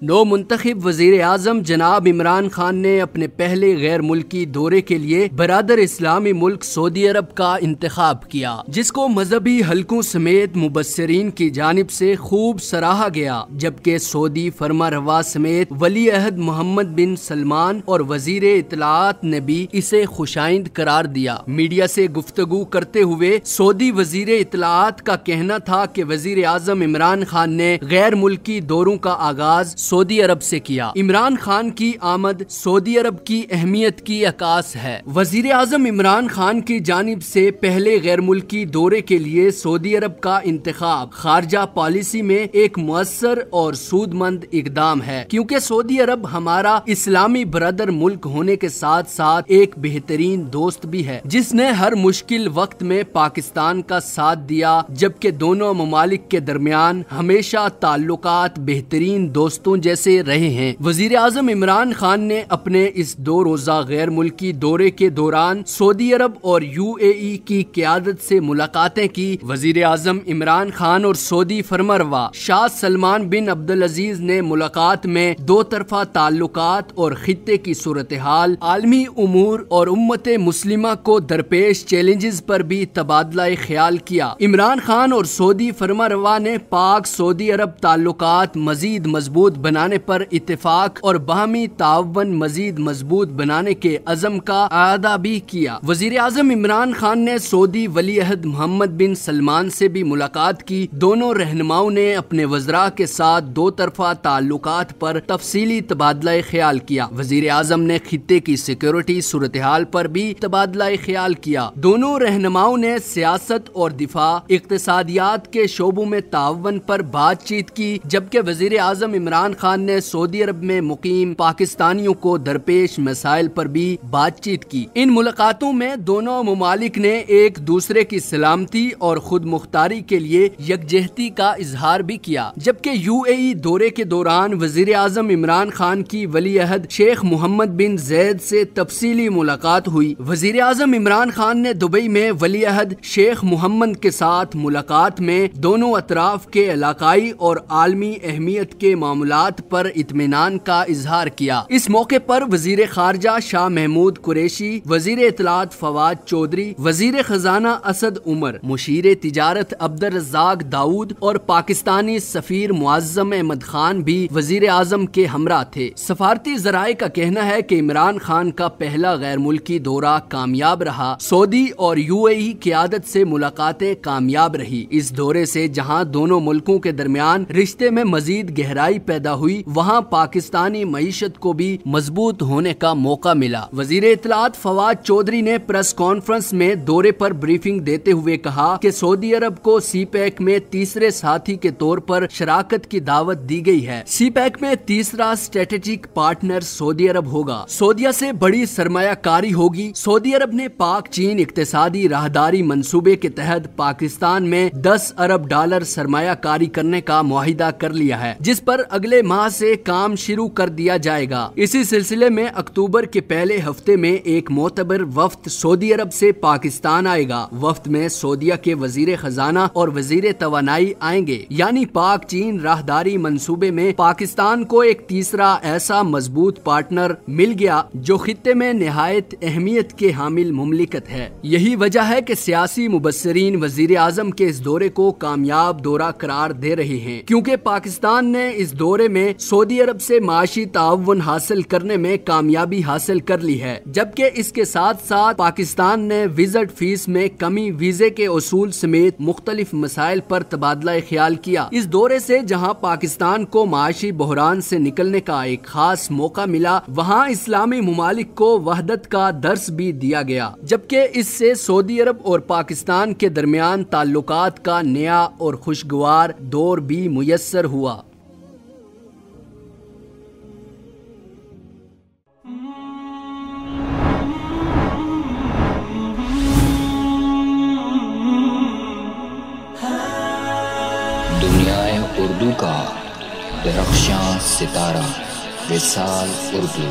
نو منتخب وزیر اعظم جناب عمران خان نے اپنے پہلے غیر ملکی دورے کے لیے برادر اسلامی ملک سعودی عرب کا انتخاب کیا، جس کو مذہبی حلقوں سمیت مبصرین کی جانب سے خوب سراہا گیا، جبکہ سعودی فرما روا سمیت ولی عہد محمد بن سلمان اور وزیر اطلاعات نے بھی اسے خوشائند قرار دیا۔ میڈیا سے گفتگو کرتے ہوئے سعودی وزیر اطلاعات کا کہنا تھا کہ وزیر اعظم عمران خان نے غیر ملکی دوروں کا آغاز سعودی عرب سے کیا۔ عمران خان کی آمد سعودی عرب کی اہمیت کی عکاس ہے۔ وزیر اعظم عمران خان کی جانب سے پہلے غیر ملکی دورے کے لیے سعودی عرب کا انتخاب خارجہ پالیسی میں ایک مؤثر اور سود مند اقدام ہے، کیونکہ سعودی عرب ہمارا اسلامی برادر ملک ہونے کے ساتھ ساتھ ایک بہترین دوست بھی ہے، جس نے ہر مشکل وقت میں پاکستان کا ساتھ دیا، جبکہ دونوں ممالک کے درمیان ہمیشہ تعلقات بہترین دوستوں جیسے رہے ہیں۔ وزیر اعظم عمران خان نے اپنے اس 2 روزہ غیر ملکی دورے کے دوران سعودی عرب اور UAE کی قیادت سے ملاقاتیں کی۔ وزیر اعظم عمران خان اور سعودی فرمانروا شاہ سلمان بن عبدالعزیز نے ملاقات میں 2 طرفہ تعلقات اور خطے کی صورتحال، عالمی امور اور امت مسلمہ کو درپیش چیلنجز پر بھی تبادلہ خیال کیا۔ عمران خان اور سعودی فرمانروا نے پاک سعودی عرب تعلقات مزید مضبوط بنانے پر اتفاق اور باہمی تعاون مزید مضبوط بنانے کے عزم کا اعادہ بھی کیا۔ وزیر اعظم عمران خان نے سعودی ولی عہد محمد بن سلمان سے بھی ملاقات کی۔ دونوں رہنماؤں نے اپنے وزراء کے ساتھ 2 طرفہ تعلقات پر تفصیلی تبادلہ خیال کیا۔ وزیر اعظم نے خطے کی سیکورٹی صورتحال پر بھی تبادلہ خیال کیا۔ دونوں رہنماؤں نے سیاست اور دفاع، اقتصادیات کے شعبوں میں تعاون پر بات چیت کی، جبکہ وزیر اعظم عمران خان نے سعودی عرب میں مقیم پاکستانیوں کو درپیش مسائل پر بھی بات چیت کی۔ ان ملاقاتوں میں دونوں ممالک نے ایک دوسرے کی سلامتی اور خود مختاری کے لیے یکجہتی کا اظہار بھی کیا، جبکہ UAE دورے کے دوران وزیر اعظم عمران خان کی ولی عہد شیخ محمد بن زید سے تفصیلی ملاقات ہوئی۔ وزیر اعظم عمران خان نے دبئی میں ولی عہد شیخ محمد کے ساتھ ملاقات میں دونوں اطراف کے علاقائی اور عالمی اہمیت کے معاملات پر اطمینان کا اظہار کیا۔ اس موقع پر وزیر خارجہ شاہ محمود قریشی، وزیر اطلاعات فواد چودھری، وزیر خزانہ اسد عمر، مشیر تجارت عبدالرزاق داؤد اور پاکستانی سفیر معظم احمد خان بھی وزیر اعظم کے ہمراہ تھے۔ سفارتی ذرائع کا کہنا ہے کہ عمران خان کا پہلا غیر ملکی دورہ کامیاب رہا۔ سعودی اور UAE قیادت سے ملاقاتیں کامیاب رہی۔ اس دورے سے جہاں دونوں ملکوں کے درمیان رشتے میں مزید گہرائی پیدا ہوئی، وہاں پاکستانی معیشت کو بھی مضبوط ہونے کا موقع ملا۔ وزیر اطلاعات فواد چودھری نے پریس کانفرنس میں دورے پر بریفنگ دیتے ہوئے کہا کہ سعودی عرب کو CPEC میں تیسرے ساتھی کے طور پر شراکت کی دعوت دی گئی ہے۔ CPEC میں تیسرا اسٹریٹجک پارٹنر سعودی عرب ہوگا۔ سعودیہ سے بڑی سرمایہ کاری ہوگی۔ سعودی عرب نے پاک چین اقتصادی راہداری منصوبے کے تحت پاکستان میں $10 ارب سرمایہ کاری کرنے کا معاہدہ کر لیا ہے، جس پر اگلے ماہ سے کام شروع کر دیا جائے گا۔ اسی سلسلے میں اکتوبر کے پہلے ہفتے میں ایک معتبر وفد سعودی عرب سے پاکستان آئے گا۔ وفد میں سعودیہ کے وزیر خزانہ اور وزیر توانائی آئیں گے، یعنی پاک چین راہداری منصوبے میں پاکستان کو ایک تیسرا ایسا مضبوط پارٹنر مل گیا جو خطے میں نہایت اہمیت کے حامل مملکت ہے۔ یہی وجہ ہے کہ سیاسی مبصرین وزیر اعظم کے اس دورے کو کامیاب دورہ قرار دے رہے ہیں، کیونکہ پاکستان نے اس دورے میں سعودی عرب سے معاشی تعاون حاصل کرنے میں کامیابی حاصل کر لی ہے، جبکہ اس کے ساتھ ساتھ پاکستان نے وزٹ فیس میں کمی، ویزے کے اصول سمیت مختلف مسائل پر تبادلہ خیال کیا۔ اس دورے سے جہاں پاکستان کو معاشی بحران سے نکلنے کا ایک خاص موقع ملا، وہاں اسلامی ممالک کو وحدت کا درس بھی دیا گیا، جبکہ اس سے سعودی عرب اور پاکستان کے درمیان تعلقات کا نیا اور خوشگوار دور بھی میسر ہوا۔ دنیائے اردو کا درخشاں ستارہ وصال اردو۔